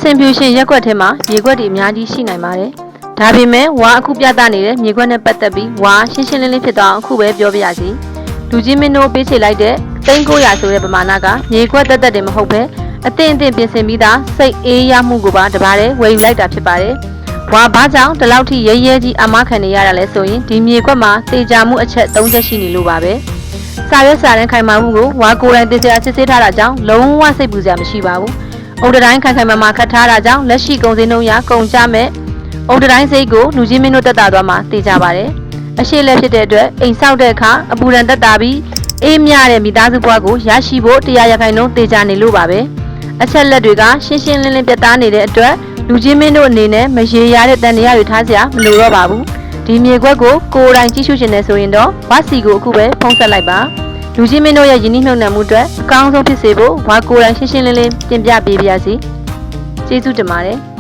င်ဖြူရှင်ရက်ွက်ထဲမှာမြေခွက်တွေအများကြီးရှိနိုင်ပါတယ်။ဒါပေမဲ့ဝါအခုပြသနေတဲ့မြေခွက်နဲ့ပတ်သက်ပြီးဝါရှင်းရှင်းလင်းလင်းဖြစ်သွားအောင်အခုပဲပြောပြရစီ။လူကြီးမင်းတို့ပေးချေလိုက်တဲ့3900ဆိုတဲ့ပမာဏကမြေခွက်တက်တက်တင်မဟုတ်ပဲအသင့်အသင့်ပြင်ဆင်ပြီးသားစိတ်အေးရမှုကိုပါတပါးတဲ့ဝယ်ယူလိုက်တာဖြစ်ပါတယ်။ဝါဘာကြောင့်ဒီလောက်ထိရဲရဲကြီးအမခံနေရတာလဲဆိုရင်ဒီမြေခွက်မှာတေချာမှုအချက်3ချက်ရှိနေလို့ပါပဲ။စာရွက်စာတမ်းခိုင်မာမှုကိုဝါကိုယ်တိုင်တေချာစစ်ဆေးထားတာကြောင့်လုံးဝစိတ်ပူစရာမရှိပါဘူး။အုတ်တိုင်းခိုင်ခိုင်မာမာခတ်ထားတာကြောင့်လက်ရှိကုန်စည်နှုန်းရကုန်ကြမဲ့အုတ်တိုင်းစိတ်ကိုလူကြီးမင်းတို့တက်တာသွားမှသိကြပါတယ်။အရှိလက်ဖြစ်တဲ့အတွက်အိမ်ဆောက်တဲ့အခါအပူဒဏ်တက်တာပြီးအေးမြတဲ့မိသားစုဘဝကိုရရှိဖို့100%တေချာနေလို့ပါပဲ။အချက်လက်တွေကရှင်းရှင်းလင်းလင်းပြတ်သားနေတဲ့အတွက်လူကြီးမင်းတို့အနေနဲ့မရေရတဲ့တန်တရားတွေထားစရာမလိုတော့ပါဘူး။ဒီမြေခွက်ကိုကိုယ်တိုင်ကြည့်ရှုရှင်နေဆိုရင်တော့ဝါစီကိုအခုပဲဖုံးဆက်လိုက်ပါ။လူကြီးမင်းတို့ရဲ့ယဉ်ကျေးမှုအတွက်အကောင်းဆုံးဖြစ်စေဖို့ဝါကိုယ်တိုင်ရှင်းရှင်းလင်းလင်းတင်ပြပေးပါရစေ။ကျေးဇူးတင်ပါတယ်။